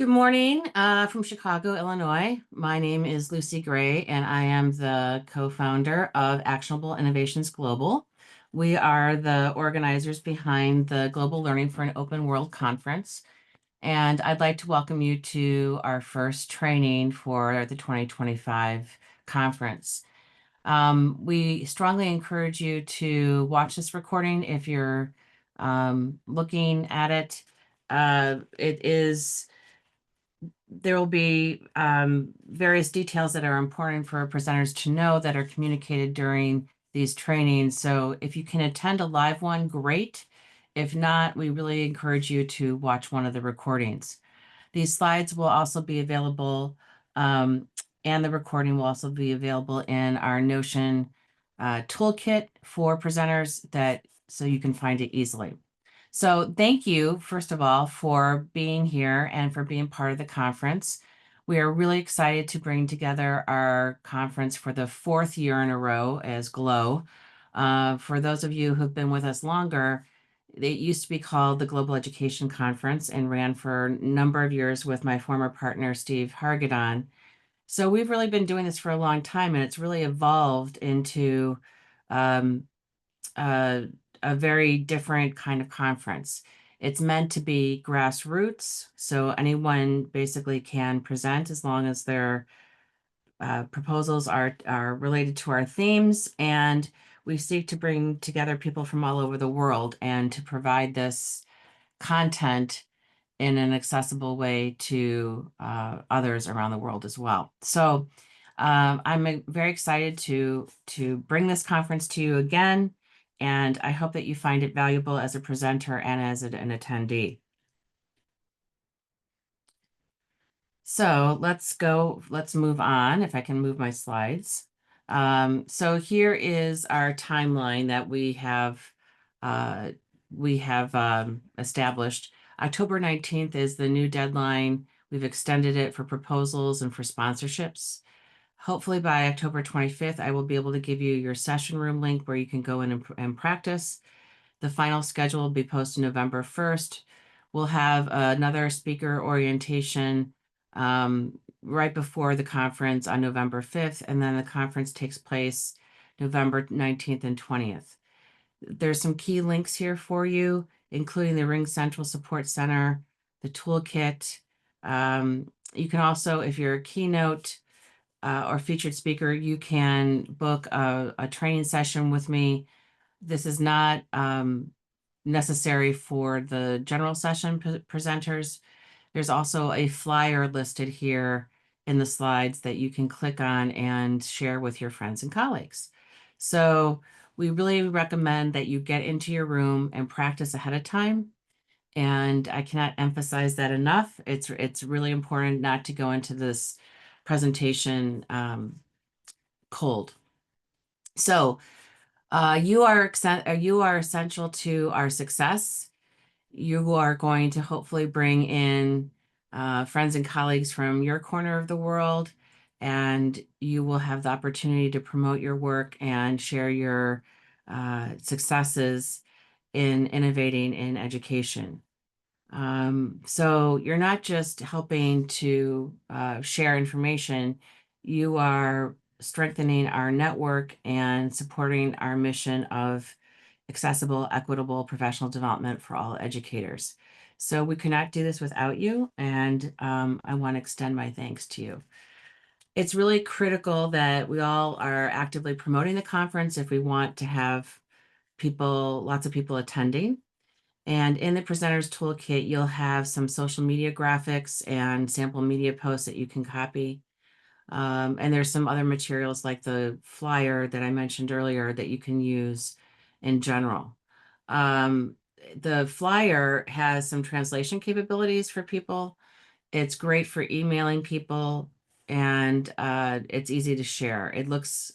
Good morning from Chicago, Illinois. My name is Lucy Gray, and I am the co-founder of Actionable Innovations Global. We are the organizers behind the Global Learning for an Open World Conference, and I'd like to welcome you to our first training for the 2025 conference. We strongly encourage you to watch this recording if you're looking at it. It is There will be various details that are important for presenters to know that are communicated during these trainings. So if you can attend a live one, great. If not, we really encourage you to watch one of the recordings. These slides will also be available, and the recording will also be available in our Notion toolkit for presenters so you can find it easily. So thank you, first of all, for being here and for being part of the conference. We are really excited to bring together our conference for the fourth year in a row as GLOW. For those of you who've been with us longer, it used to be called the Global Education Conference and ran for a number of years with my former partner, Steve Hargadon. So we've really been doing this for a long time, and it's really evolved into um, a, a very different kind of conference. It's meant to be grassroots, so anyone basically can present as long as their proposals are related to our themes. And we seek to bring together people from all over the world and to provide this content in an accessible way to others around the world as well. So I'm very excited to bring this conference to you again, and I hope that you find it valuable as a presenter and as an attendee. So let's move on, if I can move my slides. So here is our timeline that we have established. October 19th is the new deadline. We've extended it for proposals and for sponsorships. Hopefully by October 25th, I will be able to give you your session room link where you can go in and practice. The final schedule will be posted November 1st. We'll have another speaker orientation right before the conference on November 5th, and then the conference takes place November 19th and 20th. There's some key links here for you, including the RingCentral Support Center, the toolkit. You can also, if you're a keynote or featured speaker, you can book a training session with me. This is not necessary for the general session presenters. There's also a flyer listed here in the slides that you can click on and share with your friends and colleagues. So we really recommend that you get into your room and practice ahead of time. And I cannot emphasize that enough. It's really important not to go into this presentation cold. So you are essential to our success. You are going to hopefully bring in friends and colleagues from your corner of the world, and you will have the opportunity to promote your work and share your successes in innovating in education. So you're not just helping to share information, you are strengthening our network and supporting our mission of accessible, equitable professional development for all educators. So we cannot do this without you, and I want to extend my thanks to you. It's really critical that we all are actively promoting the conference if we want to have lots of people attending. And in the presenter's toolkit, you'll have some social media graphics and sample media posts that you can copy. And there's some other materials like the flyer that I mentioned earlier that you can use in general. The flyer has some translation capabilities for people. It's great for emailing people, and it's easy to share. It looks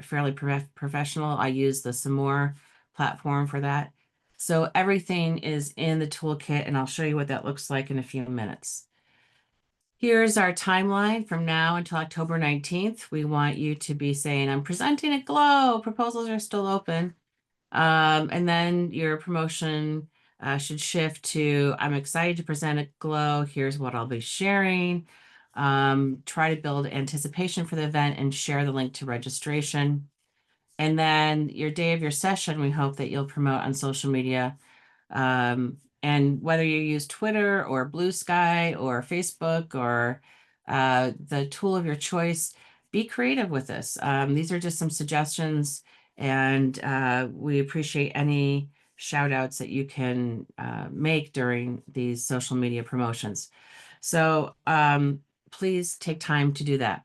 fairly professional. I use the Samore platform for that. So everything is in the toolkit, and I'll show you what that looks like in a few minutes. Here's our timeline from now until October 19th. We want you to be saying, I'm presenting at GLOW, proposals are still open. And then your promotion should shift to, I'm excited to present at Glow. Here's what I'll be sharing. Try to build anticipation for the event and share the link to registration. And then your day of your session, we hope that you'll promote on social media. And whether you use Twitter or Blue Sky or Facebook or the tool of your choice, be creative with this. These are just some suggestions, and we appreciate any shout outs that you can make during these social media promotions. So please take time to do that.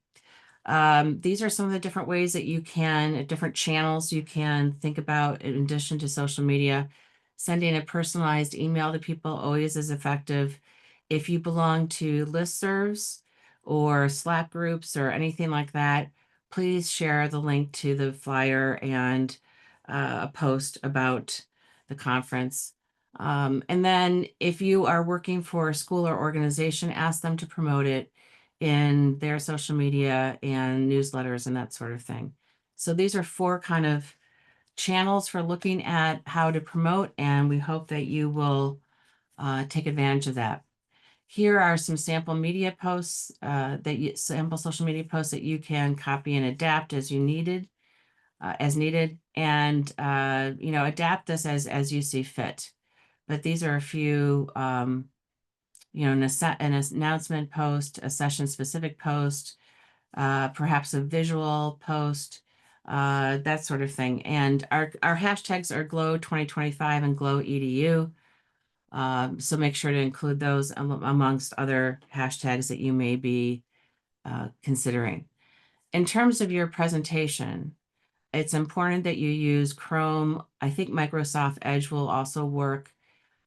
These are some of the different ways that you can, different channels you can think about in addition to social media. Sending a personalized email to people always is effective. If you belong to listservs or Slack groups or anything like that, please share the link to the flyer and a post about the conference. And then if you are working for a school or organization, ask them to promote it in their social media and newsletters and that sort of thing. So these are 4 kind of channels for looking at how to promote, and we hope that you will take advantage of that. Here are some sample media posts sample social media posts that you can copy and adapt as needed, and adapt this as you see fit. But these are a few, an announcement post, a session specific post, perhaps a visual post, that sort of thing. And our hashtags are Glow 2025 and Glow EDU. So make sure to include those amongst other hashtags that you may be considering. In terms of your presentation, it's important that you use Chrome. I think Microsoft Edge will also work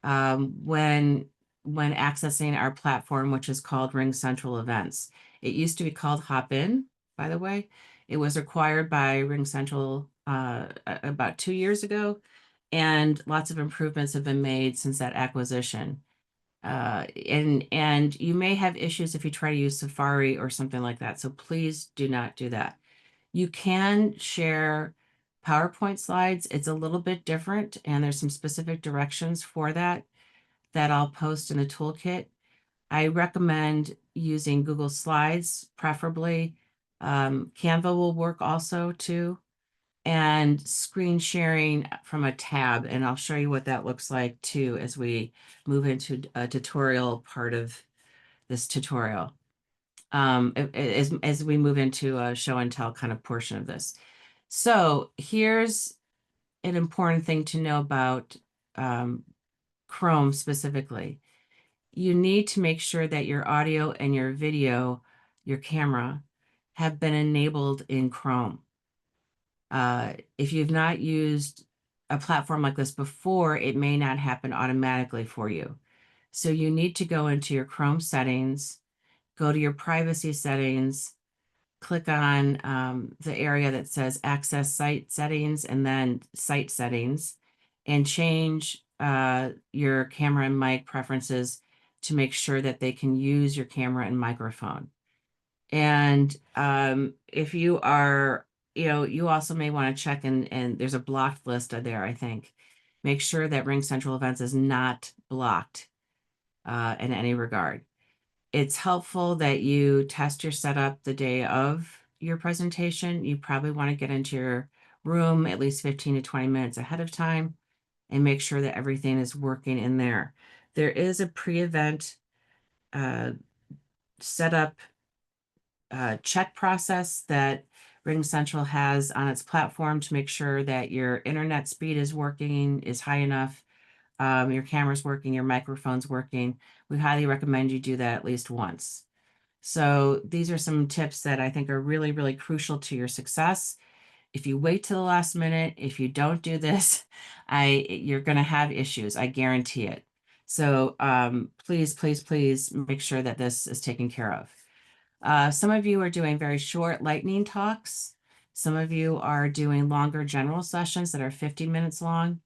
when accessing our platform, which is called RingCentral Events. It used to be called Hopin, by the way. It was acquired by RingCentral about 2 years ago, and lots of improvements have been made since that acquisition. And you may have issues if you try to use Safari or something like that. So please do not do that. You can share PowerPoint slides. It's a little bit different, and there's some specific directions for that I'll post in the toolkit. I recommend using Google Slides, preferably. Canva will work also too, and screen sharing from a tab. And I'll show you what that looks like too as we move into a tutorial part of this tutorial. As we move into a show and tell kind of portion of this. So here's an important thing to know about Chrome specifically. You need to make sure that your audio and your video, your camera, have been enabled in Chrome. If you've not used a platform like this before, it may not happen automatically for you. So you need to go into your Chrome settings, go to your privacy settings, click on the area that says access site settings and then site settings, and change your camera and mic preferences to make sure that they can use your camera and microphone. And if you are, you also may want to check and there's a blocked list there, I think. Make sure that RingCentral Events is not blocked in any regard. It's helpful that you test your setup the day of your presentation. You probably want to get into your room at least 15 to 20 minutes ahead of time and make sure that everything is working in there. There is a pre-event setup check process that RingCentral has on its platform to make sure that your internet speed is working, is high enough, your camera's working, your microphone's working. We highly recommend you do that at least once. So these are some tips that I think are really, really crucial to your success. If you wait till the last minute, if you don't do this, you're going to have issues. I guarantee it. So please, please, please make sure that this is taken care of. Some of you are doing very short lightning talks. Some of you are doing longer general sessions that are 50 minutes long.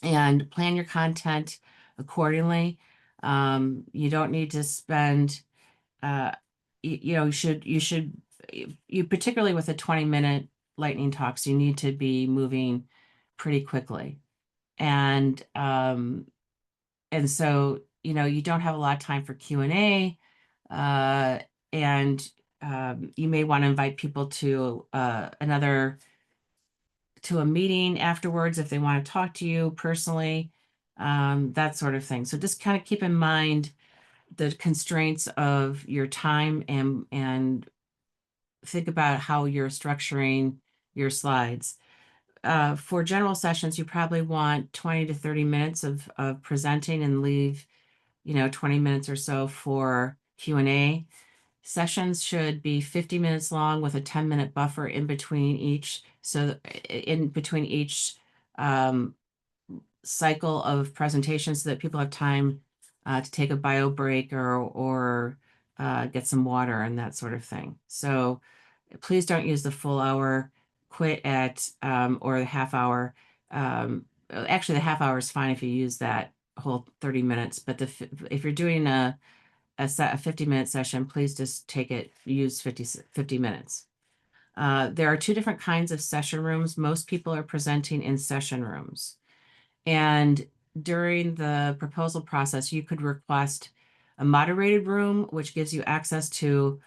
And plan your content accordingly. You don't need to spend, you particularly with a 20-minute lightning talks, you need to be moving pretty quickly. And so, you don't have a lot of time for Q&A. Uh, and you may want to invite people to to a meeting afterwards if they want to talk to you personally, that sort of thing. So just kind of keep in mind the constraints of your time, and think about how you're structuring your slides. For general sessions, you probably want 20 to 30 minutes of presenting, and leave, 20 minutes or so for Q&A. Sessions should be 50 minutes long with a 10-minute buffer in between each. So in between each um, cycle of presentations, so that people have time to take a bio break, or get some water and that sort of thing. So please don't use the full hour. Quit at or the half hour. Actually, the half hour is fine if you use that whole 30 minutes. But if you're doing a 50-minute session, please just use 50 minutes. There are two different kinds of session rooms. Most people are presenting in session rooms. And during the proposal process, you could request a moderated room, which gives you access to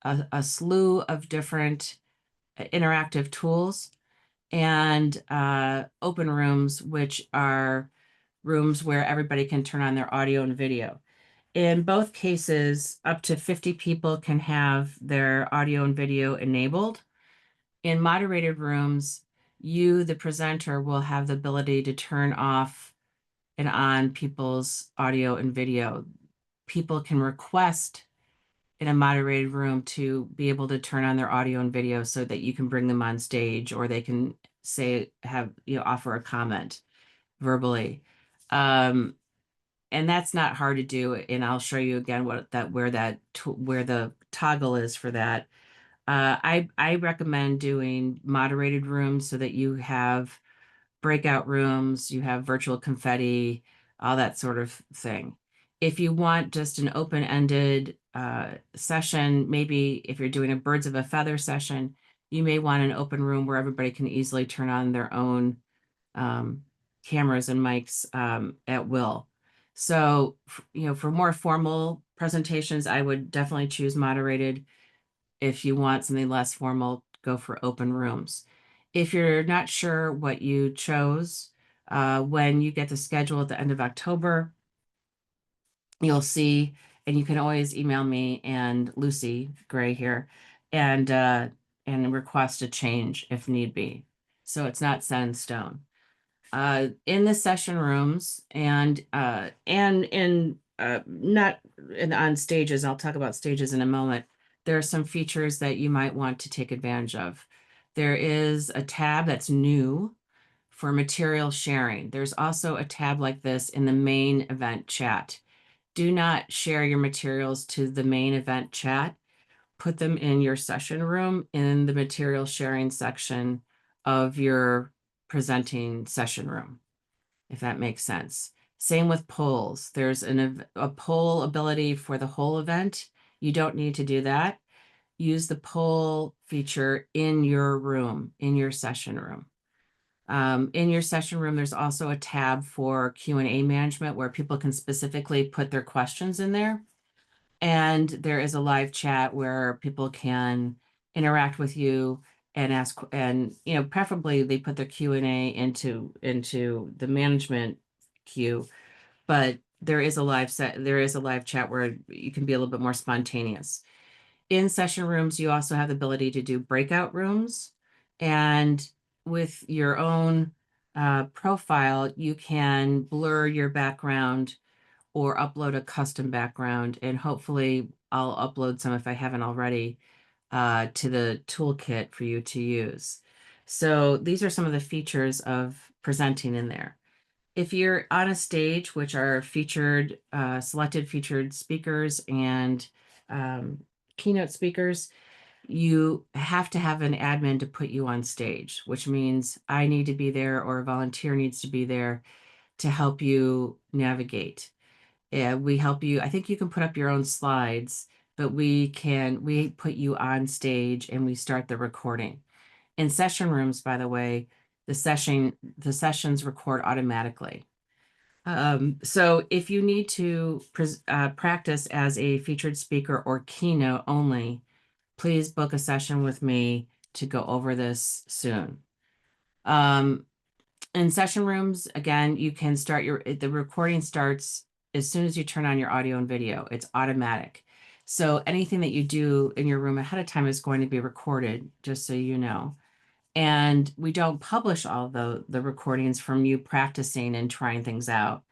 a slew of different interactive tools, and open rooms, which are rooms where everybody can turn on their audio and video. In both cases, up to 50 people can have their audio and video enabled. In moderated rooms, you, the presenter, will have the ability to turn off and on people's audio and video. People can request in a moderated room to be able to turn on their audio and video so that you can bring them on stage, or they can offer a comment verbally. And that's not hard to do. And I'll show you again where the toggle is for that. I recommend doing moderated rooms so that you have breakout rooms, you have virtual confetti, all that sort of thing. If you want just an open-ended session, maybe if you're doing a birds of a feather session, you may want an open room where everybody can easily turn on their own cameras and mics at will. So, for more formal presentations, I would definitely choose moderated. If you want something less formal, go for open rooms. If you're not sure what you chose, when you get the schedule at the end of October, you'll see, and you can always email me and Lucy Gray here, and request a change if need be. So it's not set in stone. In the session rooms, and in not on stages, I'll talk about stages in a moment, there are some features that you might want to take advantage of. There is a tab that's new for material sharing. There's also a tab like this in the main event chat. Do not share your materials to the main event chat. Put them in your session room in the material sharing section of your presenting session room, if that makes sense. Same with polls. There's a poll ability for the whole event. You don't need to do that. Use the poll feature in your room, in your session room. In your session room, there's also a tab for Q&A management where people can specifically put their questions in there. And there is a live chat where people can interact with you and ask, and preferably they put their Q&A into the management queue, but there is a live chat where you can be a little bit more spontaneous. In session rooms, you also have the ability to do breakout rooms, and with your own profile, you can blur your background or upload a custom background, and hopefully I'll upload some if I haven't already to the toolkit for you to use. So these are some of the features of presenting in there. If you're on a stage, which are selected featured speakers and keynote speakers, you have to have an admin to put you on stage, which means I need to be there or a volunteer needs to be there to help you navigate. We help you. I think you can put up your own slides, but we put you on stage and we start the recording. In session rooms, by the way, the sessions record automatically. So if you need to practice as a featured speaker or keynote only, please book a session with me to go over this soon. In session rooms, again, you can start the recording starts as soon as you turn on your audio and video. It's automatic. So anything that you do in your room ahead of time is going to be recorded, just so you know. And we don't publish all the recordings from you practicing and trying things out.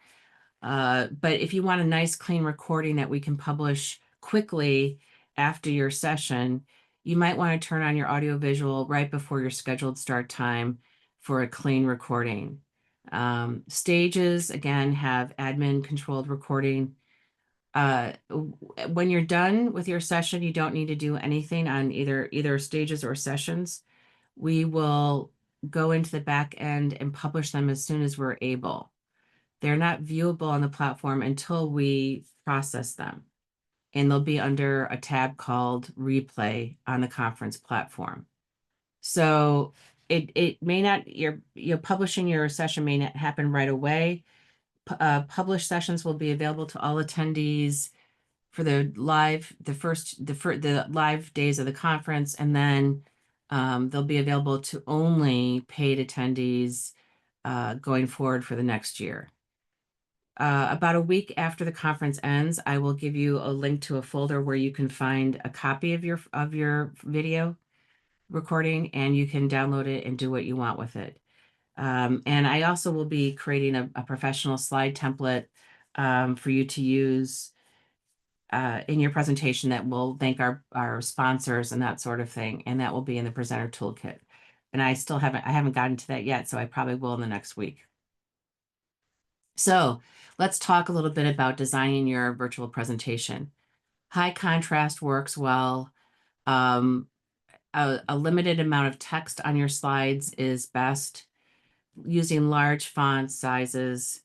But if you want a nice, clean recording that we can publish quickly after your session, you might want to turn on your audio visual right before your scheduled start time for a clean recording. Stages, again, have admin controlled recording. When you're done with your session, you don't need to do anything on either stages or sessions. We will go into the back end and publish them as soon as we're able. They're not viewable on the platform until we process them. And they'll be under a tab called replay on the conference platform. So it may not, your publishing your session may not happen right away. Published sessions will be available to all attendees for the live days of the conference, and then they'll be available to only paid attendees going forward for the next year. About a week after the conference ends, I will give you a link to a folder where you can find a copy of your video recording, and you can download it and do what you want with it. And I also will be creating a professional slide template for you to use in your presentation that will thank our sponsors and that sort of thing, and that will be in the presenter toolkit. And I haven't gotten to that yet, so I probably will in the next week. So let's talk a little bit about designing your virtual presentation. High contrast works well. A limited amount of text on your slides is best. Using large font sizes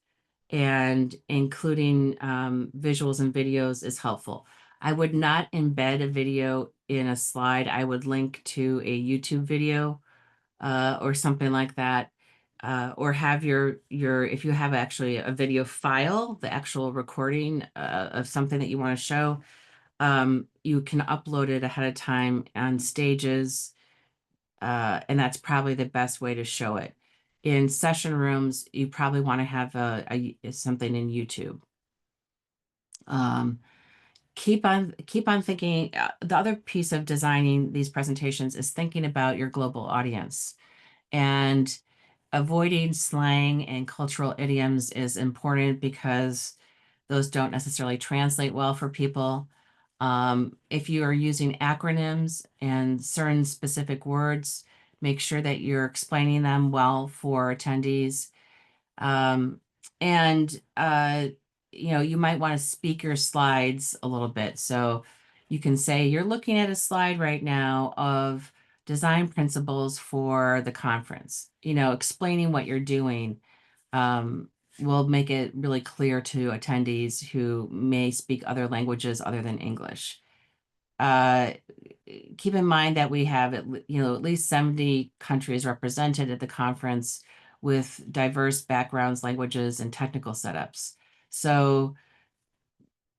and including visuals and videos is helpful. I would not embed a video in a slide. I would link to a YouTube video or something like that. Or have if you have actually a video file, the actual recording of something that you want to show, you can upload it ahead of time on Stages, and that's probably the best way to show it. In session rooms, you probably want to have something in YouTube. Keep on thinking. The other piece of designing these presentations is thinking about your global audience, and avoiding slang and cultural idioms is important because those don't necessarily translate well for people. If you are using acronyms and certain specific words, make sure that you're explaining them well for attendees. And you might want to speak your slides a little bit. So you can say you're looking at a slide right now of design principles for the conference. Explaining what you're doing will make it really clear to attendees who may speak other languages other than English. Keep in mind that we have at least 70 countries represented at the conference with diverse backgrounds, languages, and technical setups. So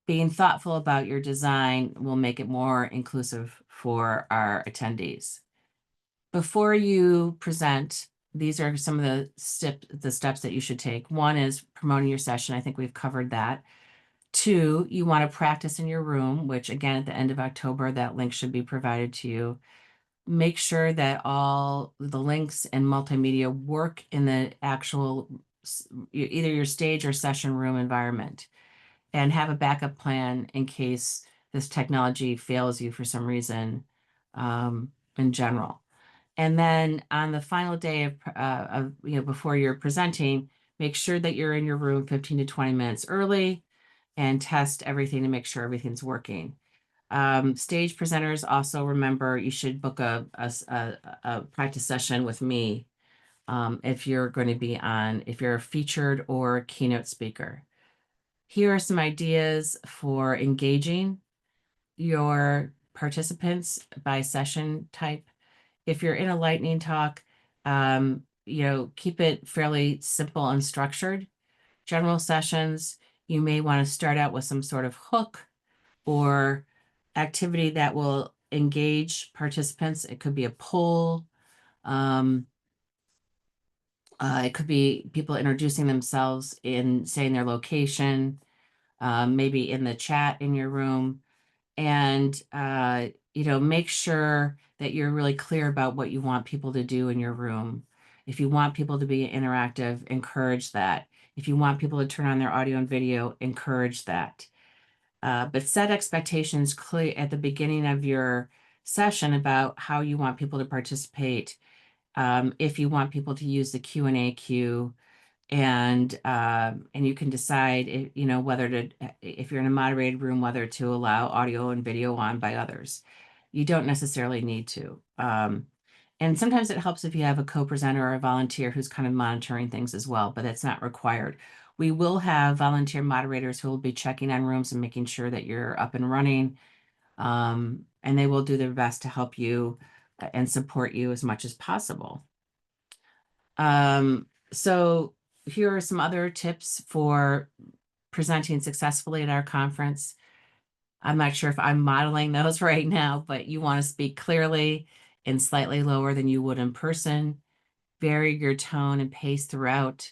being thoughtful about your design will make it more inclusive for our attendees. Before you present, these are some of the steps that you should take. One is promoting your session. I think we've covered that. Two, you want to practice in your room, which again, at the end of October, that link should be provided to you. Make sure that all the links and multimedia work in the actual, either your stage or session room environment, and have a backup plan in case this technology fails you for some reason in general. And then on the final day before you're presenting, make sure that you're in your room 15 to 20 minutes early and test everything to make sure everything's working. Stage presenters, also remember you should book a practice session with me if you're going to be if you're a featured or keynote speaker. Here are some ideas for engaging your participants by session type. If you're in a lightning talk, keep it fairly simple and structured. General sessions, you may want to start out with some sort of hook or activity that will engage participants. It could be a poll. Um, it could be people introducing themselves in saying their location, maybe in the chat in your room, and make sure that you're really clear about what you want people to do in your room. If you want people to be interactive, encourage that. If you want people to turn on their audio and video, encourage that. But set expectations clear at the beginning of your session about how you want people to participate. If you want people to use the Q&A queue, and you can decide whether to, if you're in a moderated room, whether to allow audio and video on by others. You don't necessarily need to. And sometimes it helps if you have a co-presenter or a volunteer who's kind of monitoring things as well, but that's not required. We will have volunteer moderators who will be checking on rooms and making sure that you're up and running. And they will do their best to help you and support you as much as possible. So here are some other tips for presenting successfully at our conference. I'm not sure if I'm modeling those right now, but you want to speak clearly and slightly lower than you would in person. Vary your tone and pace throughout.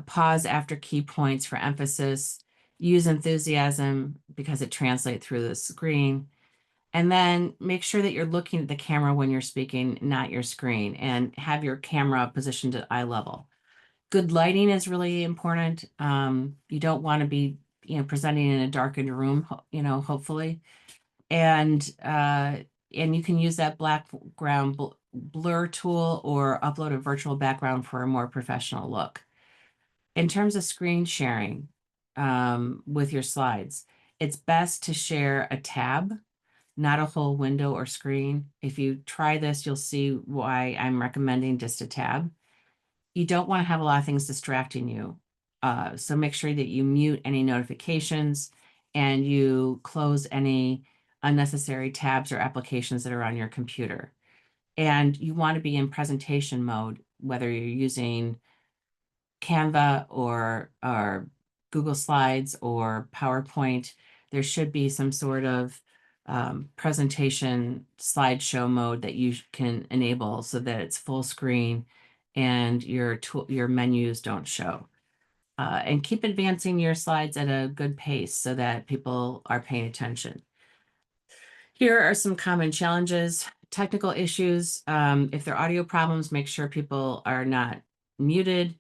Pause after key points for emphasis. Use enthusiasm because it translates through the screen. And then make sure that you're looking at the camera when you're speaking, not your screen, and have your camera positioned at eye level. Good lighting is really important. You don't want to be, presenting in a darkened room, hopefully. And you can use that background blur tool or upload a virtual background for a more professional look. In terms of screen sharing with your slides, it's best to share a tab, not a whole window or screen. If you try this, you'll see why I'm recommending just a tab. You don't want to have a lot of things distracting you. So make sure that you mute any notifications and you close any unnecessary tabs or applications that are on your computer. And you want to be in presentation mode, whether you're using Canva or Google Slides or PowerPoint. There should be some sort of presentation slideshow mode that you can enable so that it's full screen and your menus don't show. And keep advancing your slides at a good pace so that people are paying attention. Here are some common challenges. Technical issues. If there are audio problems, make sure people are not muted.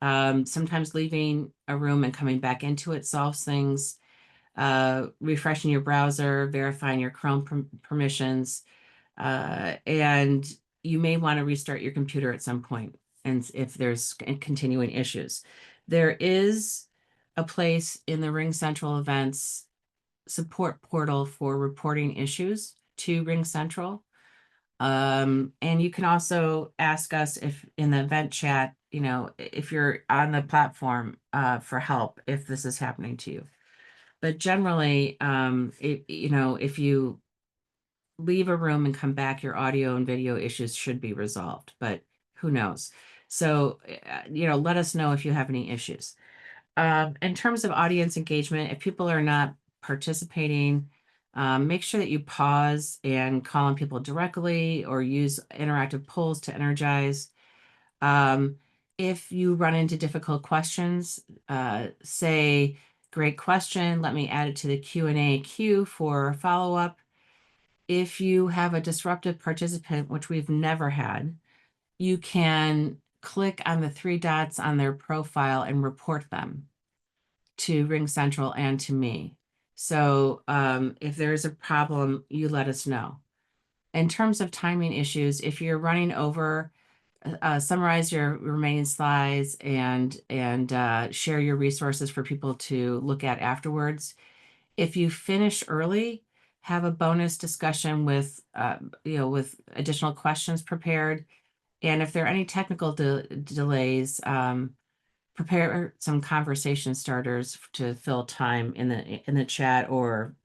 Sometimes leaving a room and coming back into it solves things. Refreshing your browser, verifying your Chrome permissions, and you may want to restart your computer at some point, and if there's continuing issues. There is a place in the RingCentral events support portal for reporting issues to RingCentral. And you can also ask us if in the event chat, if you're on the platform for help, if this is happening to you. But generally, if you leave a room and come back, your audio and video issues should be resolved, but who knows? So, let us know if you have any issues. In terms of audience engagement, if people are not participating, make sure that you pause and call on people directly or use interactive polls to energize. If you run into difficult questions, say, great question, let me add it to the Q&A queue for follow-up. If you have a disruptive participant, which we've never had, you can click on the three dots on their profile and report them to RingCentral and to me. So if there's a problem, you let us know. In terms of timing issues, if you're running over, summarize your remaining slides and share your resources for people to look at afterwards. If you finish early, have a bonus discussion with with additional questions prepared. And if there are any technical delays, prepare some conversation starters to fill time in the chat or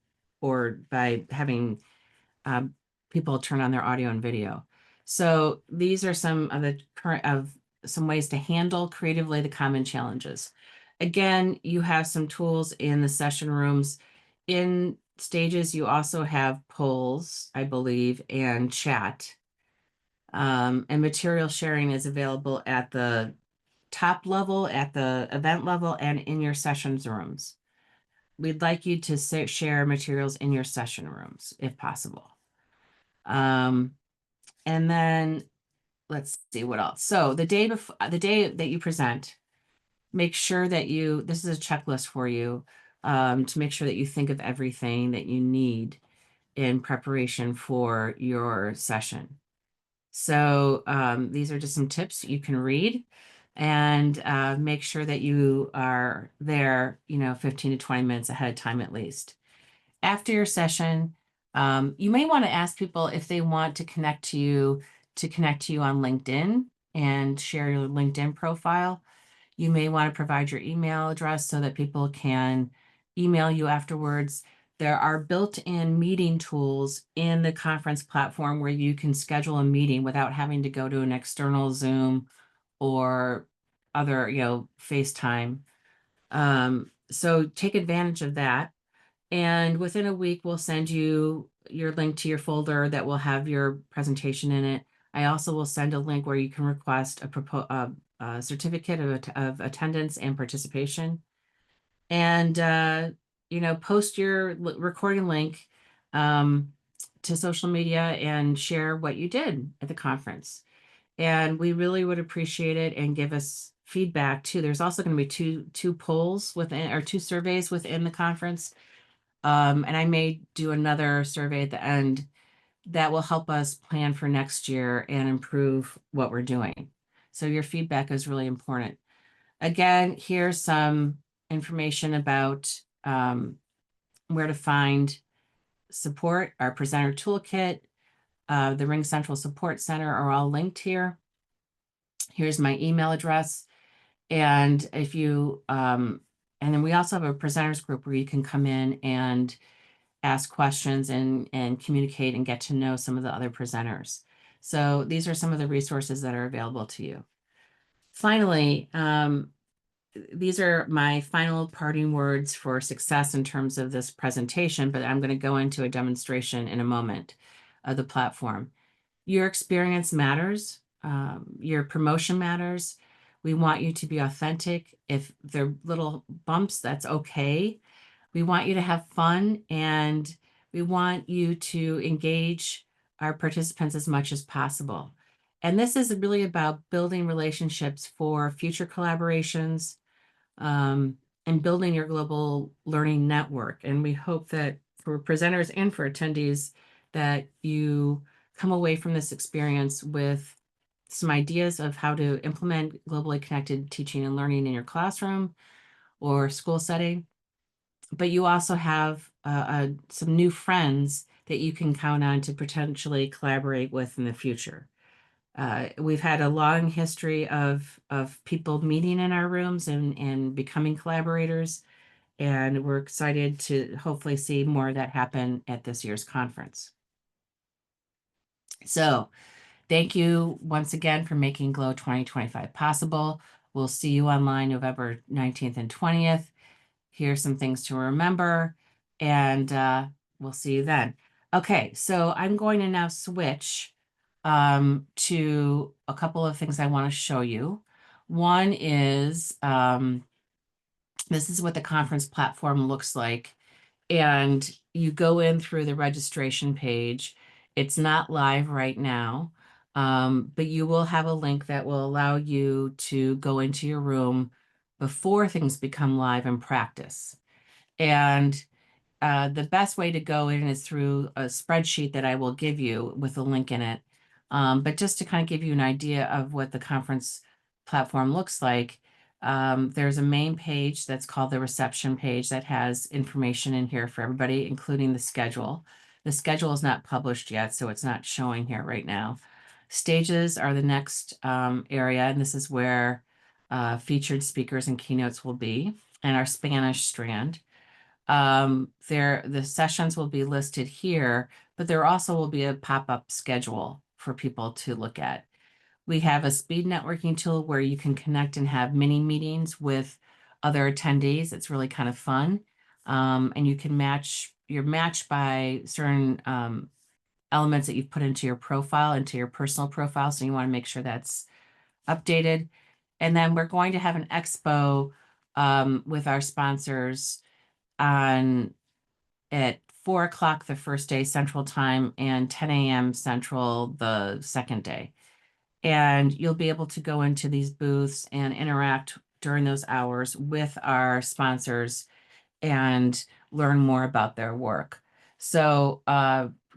by having people turn on their audio and video. So these are some of the current of some ways to handle creatively the common challenges. Again, you have some tools in the session rooms. In stages, you also have polls, I believe, and chat. And material sharing is available at the top level, at the event level, and in your sessions rooms. We'd like you to share materials in your session rooms if possible. And then let's see what else. So the day before, the day that you present, make sure that this is a checklist for you, to make sure that you think of everything that you need in preparation for your session. So these are just some tips you can read, and make sure that you are there, 15 to 20 minutes ahead of time at least. After your session, you may want to ask people if they want to connect to you on LinkedIn and share your LinkedIn profile. You may want to provide your email address so that people can email you afterwards. There are built-in meeting tools in the conference platform where you can schedule a meeting without having to go to an external Zoom or other, FaceTime. So take advantage of that. And within a week, we'll send you your link to your folder that will have your presentation in it. I also will send a link where you can request a certificate of attendance and participation. And, post your recording link to social media and share what you did at the conference. And we really would appreciate it, and give us feedback too. There's also going to be two polls within, or two surveys within the conference. And I may do another survey at the end that will help us plan for next year and improve what we're doing. So your feedback is really important. Again, here's some information about where to find support. Our presenter toolkit, the RingCentral Support Center are all linked here. Here's my email address. And if you, and then we also have a presenters group where you can come in and ask questions and communicate and get to know some of the other presenters. So these are some of the resources that are available to you. Finally, these are my final parting words for success in terms of this presentation, but I'm going to go into a demonstration in a moment of the platform. Your experience matters. Your promotion matters. We want you to be authentic. If they're little bumps, that's okay. We want you to have fun, and we want you to engage our participants as much as possible. And this is really about building relationships for future collaborations, and building your global learning network. And we hope that for presenters and for attendees, that you come away from this experience with some ideas of how to implement globally connected teaching and learning in your classroom or school setting. But you also have some new friends that you can count on to potentially collaborate with in the future. We've had a long history of people meeting in our rooms and becoming collaborators, and we're excited to hopefully see more of that happen at this year's conference. So thank you once again for making GLOW 2025 possible. We'll see you online November 19th and 20th. Here's some things to remember, and we'll see you then. Okay, so I'm going to now switch to a couple of things I want to show you. One is this is what the conference platform looks like. And you go in through the registration page. It's not live right now, but you will have a link that will allow you to go into your room before things become live and practice. And the best way to go in is through a spreadsheet that I will give you with a link in it. But just to kind of give you an idea of what the conference platform looks like, there's a main page that's called the reception page that has information in here for everybody, including the schedule. The schedule is not published yet, so it's not showing here right now. Stages are the next area, and this is where featured speakers and keynotes will be, and our Spanish strand. The sessions will be listed here, but there also will be a pop-up schedule for people to look at. We have a speed networking tool where you can connect and have mini meetings with other attendees. It's really kind of fun. And you can you're matched by certain elements that you've put into your profile, into your personal profile. So you want to make sure that's updated. And then we're going to have an expo with our sponsors on at 4 o'clock the first day Central Time and 10 a.m. Central the second day. And you'll be able to go into these booths and interact during those hours with our sponsors and learn more about their work. So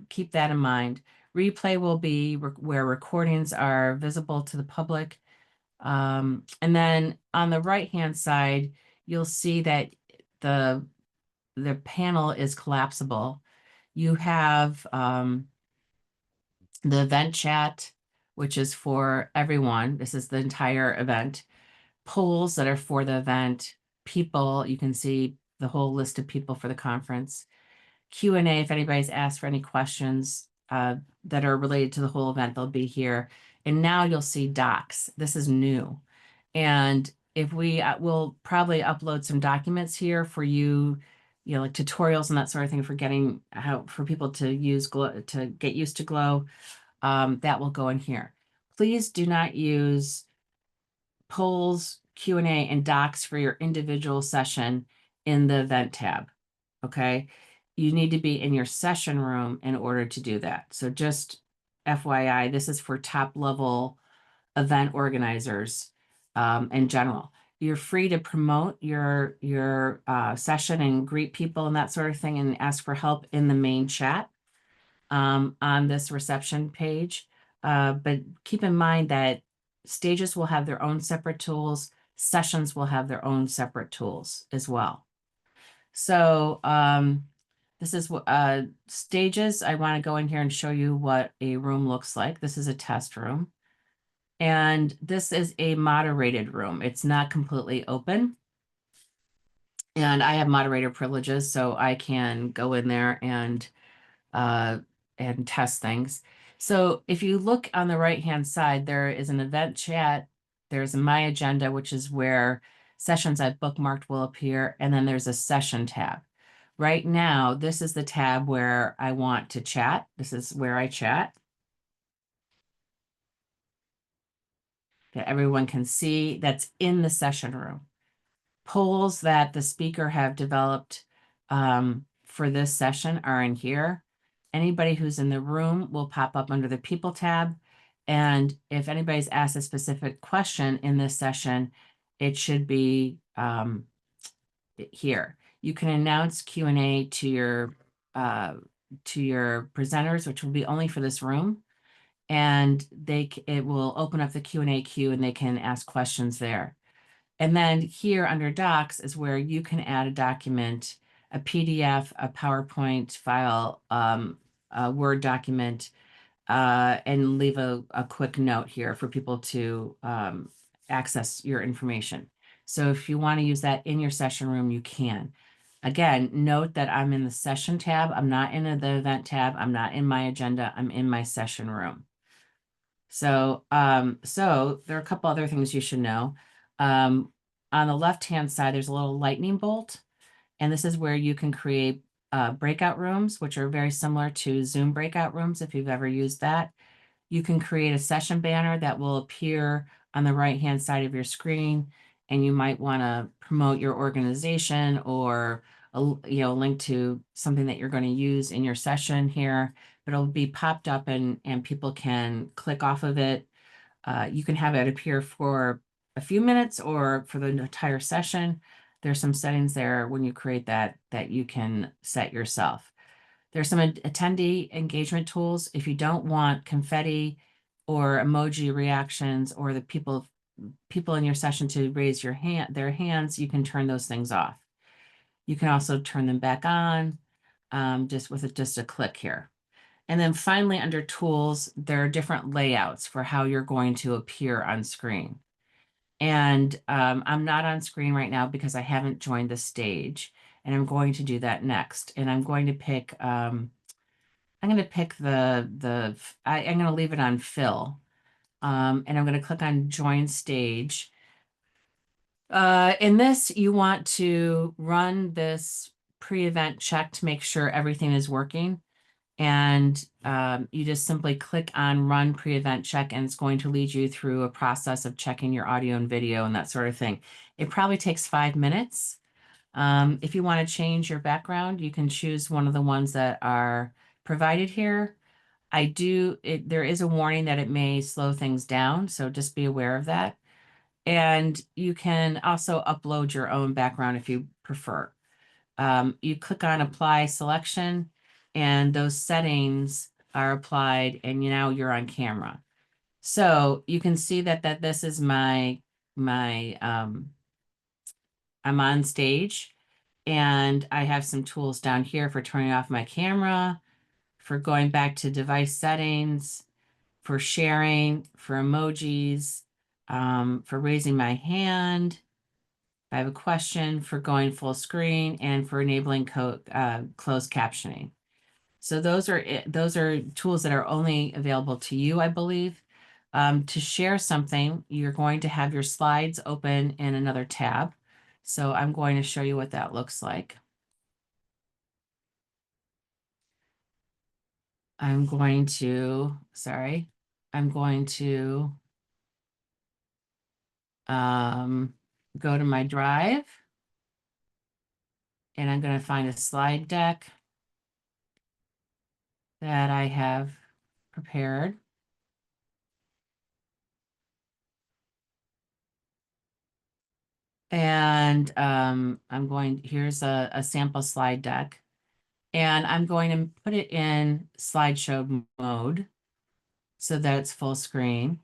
keep that in mind. Replay will be where recordings are visible to the public. And then on the right-hand side, you'll see that the panel is collapsible. You have the event chat, which is for everyone. This is the entire event. Polls that are for the event. People, you can see the whole list of people for the conference. Q&A, if anybody's asked for any questions that are related to the whole event, they'll be here. And now you'll see docs. This is new. And if we will probably upload some documents here for you, like tutorials and that sort of thing for getting for people to use Glow, to get used to Glow, that will go in here. Please do not use polls, Q&A, and docs for your individual session in the event tab, okay? You need to be in your session room in order to do that. So just FYI, this is for top level event organizers in general. You're free to promote your session and greet people and that sort of thing and ask for help in the main chat on this reception page. But keep in mind that stages will have their own separate tools. Sessions will have their own separate tools as well. So this is what stages. I want to go in here and show you what a room looks like. This is a test room. And this is a moderated room. It's not completely open. And I have moderator privileges, so I can go in there and test things. So if you look on the right-hand side, there is an event chat. There's a My Agenda, which is where sessions I've bookmarked will appear. And then there's a session tab. Right now, this is the tab where I want to chat. This is where I chat. That everyone can see that's in the session room. Polls that the speaker have developed for this session are in here. Anybody who's in the room will pop up under the People tab. And if anybody's asked a specific question in this session, it should be here. You can announce Q&A to your presenters, which will be only for this room. And it will open up the Q&A queue and they can ask questions there. And then here under docs is where you can add a document, a PDF, a PowerPoint file, a Word document, and leave a quick note here for people to access your information. So if you want to use that in your session room, you can. Again, note that I'm in the session tab. I'm not in the event tab. I'm not in my agenda. I'm in my session room. So, there are a couple other things you should know. On the left-hand side, there's a little lightning bolt, and this is where you can create breakout rooms, which are very similar to Zoom breakout rooms, if you've ever used that. You can create a session banner that will appear on the right-hand side of your screen, and you might want to promote your organization or link to something that you're going to use in your session here, but it'll be popped up and people can click off of it. You can have it appear for a few minutes or for the entire session. There's some settings there when you create that you can set yourself. There's some attendee engagement tools. If you don't want confetti or emoji reactions or the people in your session to raise their hands, you can turn those things off. You can also turn them back on just with just a click here. And then finally, under tools, there are different layouts for how you're going to appear on screen. And I'm not on screen right now because I haven't joined the stage, and I'm going to do that next. And I'm going to pick I'm going to pick I'm going to leave it on fill. And I'm going to click on join stage. In this, you want to run this pre-event check to make sure everything is working. And you just simply click on run pre-event check, and it's going to lead you through a process of checking your audio and video and that sort of thing. It probably takes 5 minutes. If you want to change your background, you can choose one of the ones that are provided here. There is a warning that it may slow things down, so just be aware of that. And you can also upload your own background if you prefer. You click on apply selection, and those settings are applied, and now you're on camera. So you can see that this is I'm on stage, and I have some tools down here for turning off my camera, for going back to device settings, for sharing, for emojis, for raising my hand. I have a question, for going full screen, and for enabling closed captioning. So those are tools that are only available to you, I believe. To share something, you're going to have your slides open in another tab. So I'm going to show you what that looks like. I'm going to go to my drive, and I'm going to find a slide deck that I have prepared. And here's a sample slide deck. And I'm going to put it in slideshow mode so that it's full screen.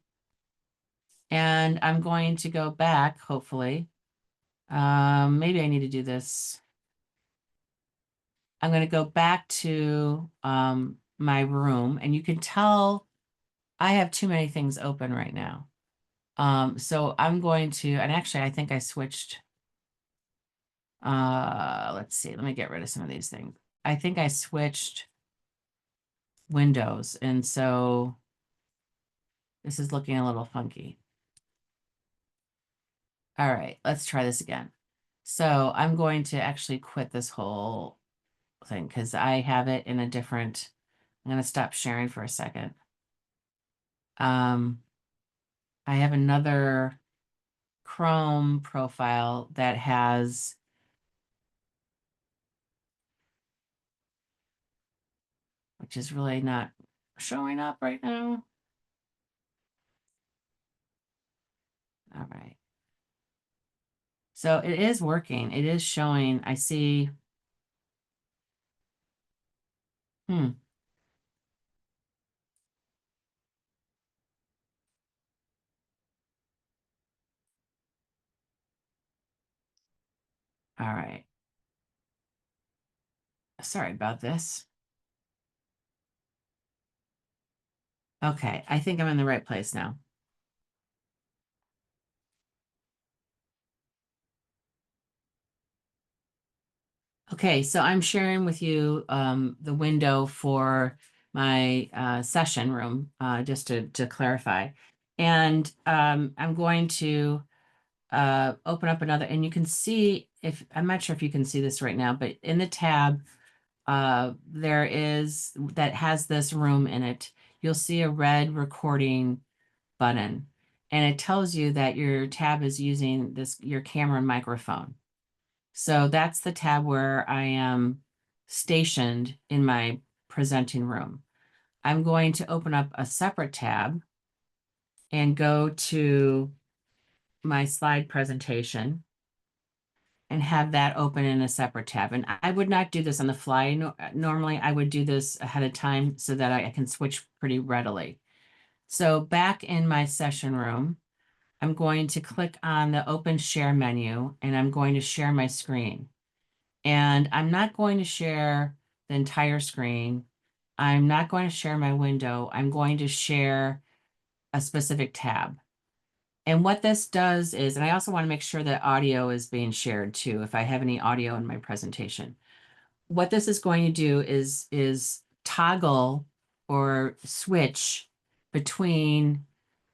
And I'm going to go back, hopefully. Maybe I need to do this. I'm going to go back to my room, and you can tell I have too many things open right now. So I'm going to, and actually I think I switched. Let's see, let me get rid of some of these things. I think I switched windows, and so this is looking a little funky. All right, let's try this again. So I'm going to actually quit this whole thing because I have it in a different, I'm going to stop sharing for a second. I have another Chrome profile that has, which is really not showing up right now. All right. So it is working. It is showing. I see. Hmm. All right. Sorry about this. Okay, I think I'm in the right place now. Okay, so I'm sharing with you the window for my session room, just to clarify. And I'm going to open up another, and you can see, if I'm not sure if you can see this right now, but in the tab there is, that has this room in it, you'll see a red recording button, and it tells you that your tab is using your camera and microphone. So that's the tab where I am stationed in my presenting room. I'm going to open up a separate tab and go to my slide presentation and have that open in a separate tab. And I would not do this on the fly. Normally, I would do this ahead of time so that I can switch pretty readily. So back in my session room, I'm going to click on the open share menu, and I'm going to share my screen. And I'm not going to share the entire screen. I'm not going to share my window. I'm going to share a specific tab. And what this does is, and I also want to make sure that audio is being shared too, if I have any audio in my presentation. What this is going to do is toggle or switch between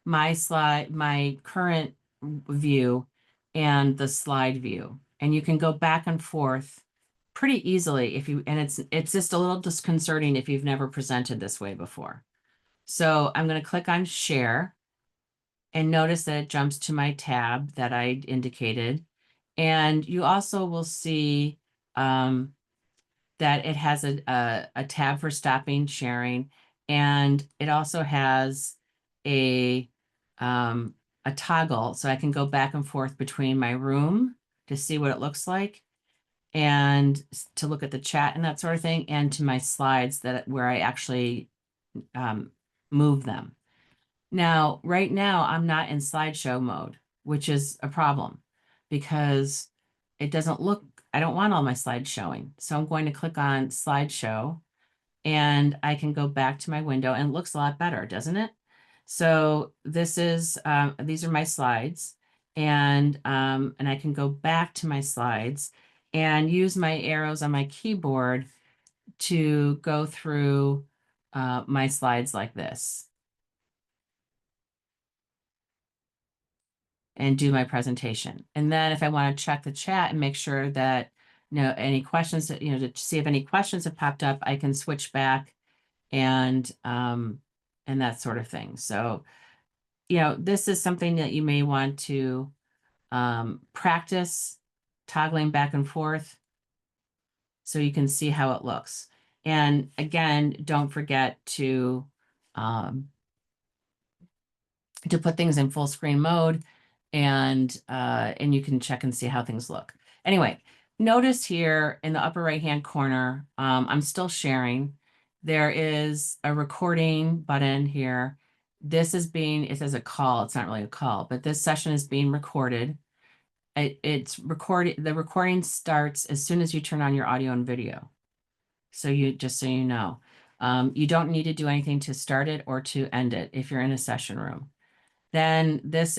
my current view and the slide view. And you can go back and forth pretty easily and it's just a little disconcerting if you've never presented this way before. So I'm going to click on share and notice that it jumps to my tab that I indicated. And you also will see that it has a tab for stopping sharing, and it also has a um, a toggle, so I can go back and forth between my room to see what it looks like, and to look at the chat and that sort of thing, and to my slides where I actually move them. Now, right now, I'm not in slideshow mode, which is a problem because it doesn't look, I don't want all my slides showing. So I'm going to click on slideshow and I can go back to my window and it looks a lot better, doesn't it? So this is, these are my slides, and I can go back to my slides and use my arrows on my keyboard to go through my slides like this and do my presentation. And then if I want to check the chat and make sure that, any questions that, to see if any questions have popped up, I can switch back and that sort of thing. So, this is something that you may want to practice toggling back and forth so you can see how it looks. And again, don't forget to put things in full screen mode, and you can check and see how things look. Anyway, notice here in the upper right-hand corner, I'm still sharing. There is a recording button here. It says a call. It's not really a call, but this session is being recorded. It's recorded. The recording starts as soon as you turn on your audio and video. So just so you know, you don't need to do anything to start it or to end it if you're in a session room. Then this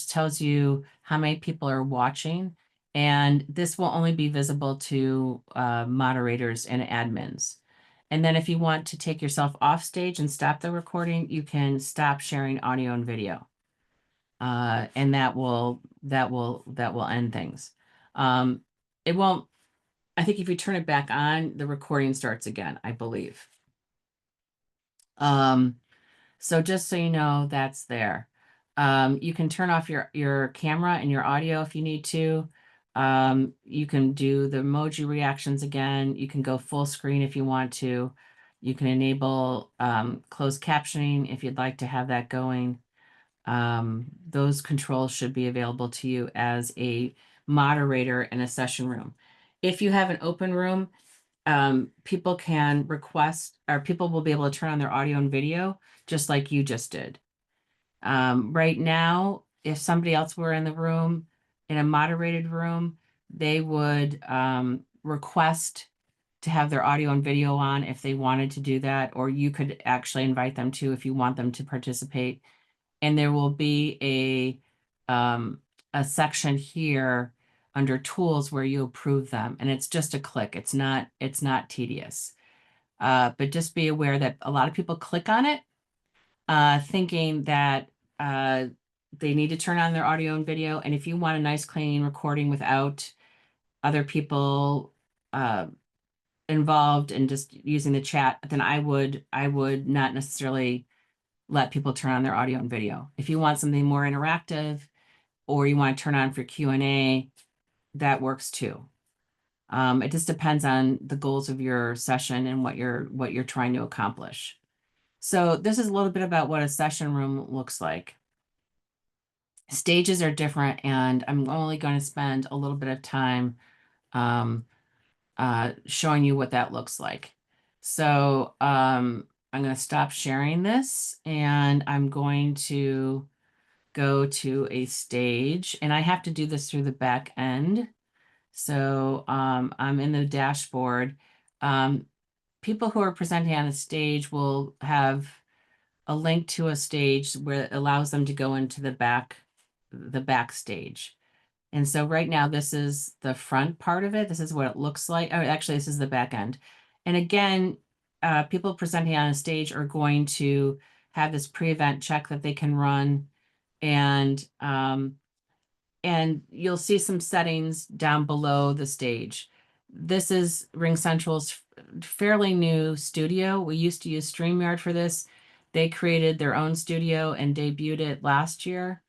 tells you how many people are watching, and this will only be visible to moderators and admins. And then if you want to take yourself off stage and stop the recording, you can stop sharing audio and video. And that will end things. It won't, I think if you turn it back on, the recording starts again, I believe. So just so you know, that's there. You can turn off your camera and your audio if you need to. You can do the emoji reactions again. You can go full screen if you want to. You can enable closed captioning if you'd like to have that going. Those controls should be available to you as a moderator in a session room. If you have an open room, people can request, or people will be able to turn on their audio and video just like you just did. Right now, if somebody else were in the room, in a moderated room, they would request to have their audio and video on if they wanted to do that, or you could actually invite them to if you want them to participate. And there will be a section here under tools where you approve them, and it's just a click. It's not tedious. But just be aware that a lot of people click on it thinking that they need to turn on their audio and video. And if you want a nice clean recording without other people involved and just using the chat, then I would not necessarily let people turn on their audio and video. If you want something more interactive, or you want to turn on for Q&A, that works too. It just depends on the goals of your session and what you're trying to accomplish. So this is a little bit about what a session room looks like. Stages are different, and I'm only going to spend a little bit of time showing you what that looks like. So I'm going to stop sharing this, and I'm going to go to a stage, and I have to do this through the back end. So I'm in the dashboard. People who are presenting on a stage will have a link to a stage where it allows them to go into the backstage. And so right now, this is the front part of it. This is what it looks like. Oh, actually, this is the back end. And again, people presenting on a stage are going to have this pre-event check that they can run, and you'll see some settings down below the stage. This is RingCentral's fairly new studio. We used to use StreamYard for this. They created their own studio and debuted it last year.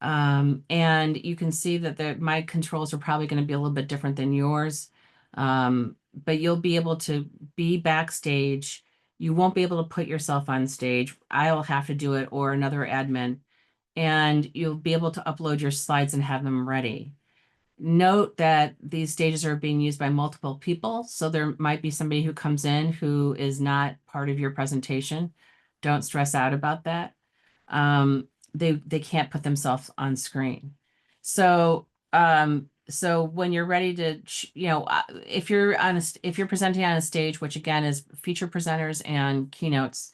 And you can see that my controls are probably going to be a little bit different than yours. But you'll be able to be backstage. You won't be able to put yourself on stage. I'll have to do it, or another admin, and you'll be able to upload your slides and have them ready. Note that these stages are being used by multiple people, so there might be somebody who comes in who is not part of your presentation. Don't stress out about that. They can't put themselves on screen. So so when you're ready to, if you're presenting on a stage, which again is feature presenters and keynotes,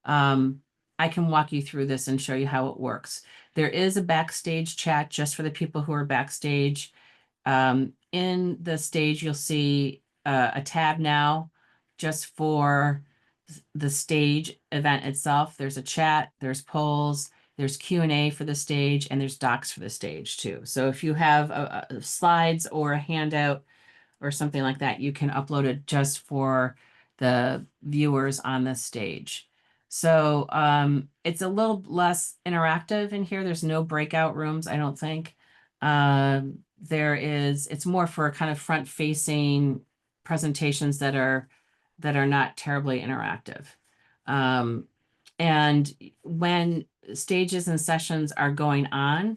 I can walk you through this and show you how it works. There is a backstage chat just for the people who are backstage. In the stage, you'll see a tab now just for the stage event itself. There's a chat, there's polls, there's Q&A for the stage, and there's docs for the stage too. So if you have slides or a handout or something like that, you can upload it just for the viewers on the stage. So it's a little less interactive in here. There's no breakout rooms, I don't think. It's more for kind of front-facing presentations that are not terribly interactive. And when stages and sessions are going on,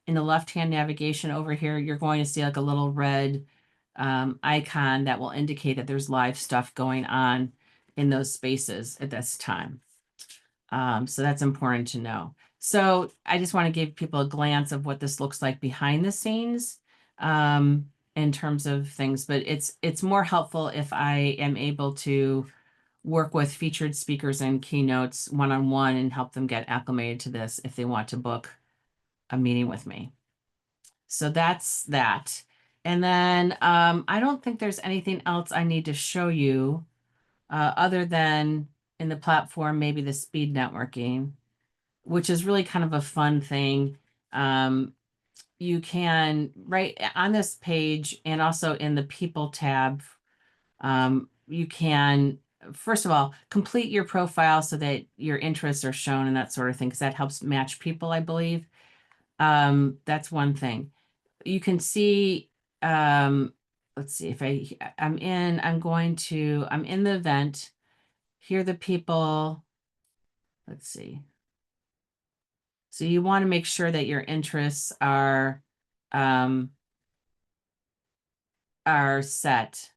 in the left-hand navigation over here, you're going to see like a little red icon that will indicate that there's live stuff going on in those spaces at this time. So that's important to know. So I just want to give people a glance of what this looks like behind the scenes in terms of things, but it's more helpful if I am able to work with featured speakers and keynotes one-on-one and help them get acclimated to this if they want to book a meeting with me. So that's that. And then I don't think there's anything else I need to show you other than in the platform, maybe the speed networking, which is really kind of a fun thing. You can, right on this page and also in the people tab, you can, first of all, complete your profile so that your interests are shown and that sort of thing, because that helps match people, I believe. That's one thing. You can see, let's see if I'm in the event. Here are the people. Let's see. So you want to make sure that your interests are set.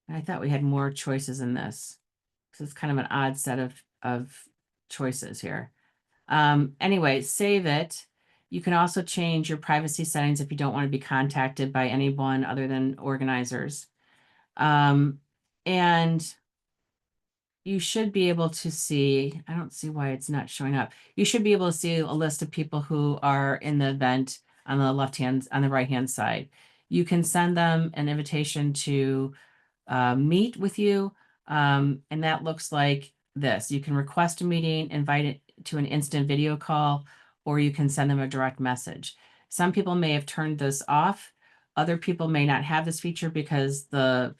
I thought we had more choices in this, because it's kind of an odd set of choices here. Anyway, save it. You can also change your privacy settings if you don't want to be contacted by anyone other than organizers. And you should be able to see, I don't see why it's not showing up. You should be able to see a list of people who are in the event on the right-hand side. You can send them an invitation to meet with you. And that looks like this. You can request a meeting, invite it to an instant video call, or you can send them a direct message. Some people may have turned this off. Other people may not have this feature because the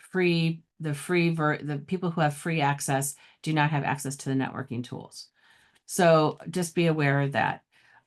people who have free access do not have access to the networking tools. So just be aware of that.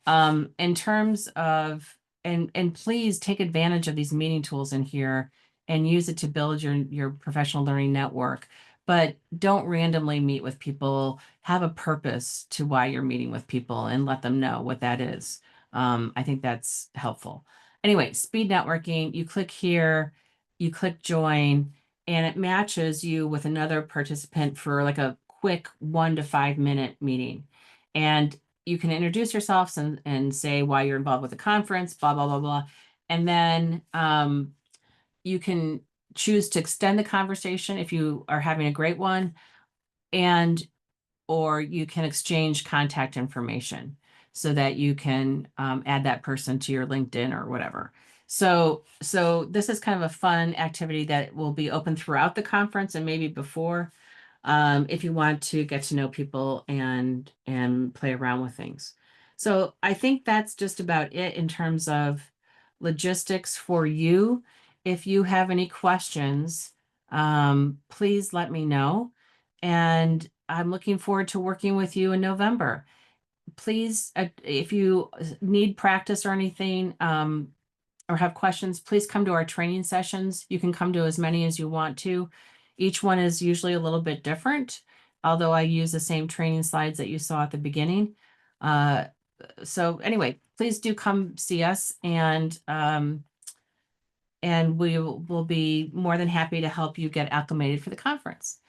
In terms of, and please take advantage of these meeting tools in here and use it to build your professional learning network. But don't randomly meet with people. Have a purpose to why you're meeting with people and let them know what that is. I think that's helpful. Anyway, speed networking, you click here, you click join, and it matches you with another participant for like a quick 1 to 5 minute meeting. And you can introduce yourselves and say why you're involved with the conference, blah, blah, blah, blah. And then you can choose to extend the conversation if you are having a great one, or you can exchange contact information so that you can add that person to your LinkedIn or whatever. So this is kind of a fun activity that will be open throughout the conference and maybe before, if you want to get to know people and play around with things. So I think that's just about it in terms of logistics for you. If you have any questions, please let me know. And I'm looking forward to working with you in November. Please, if you need practice or anything, or have questions, please come to our training sessions. You can come to as many as you want to. Each one is usually a little bit different, although I use the same training slides that you saw at the beginning. So anyway, please do come see us, and we will be more than happy to help you get acclimated for the conference.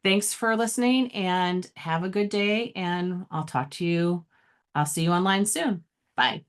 Thanks for listening and have a good day, and I'll see you online soon. Bye.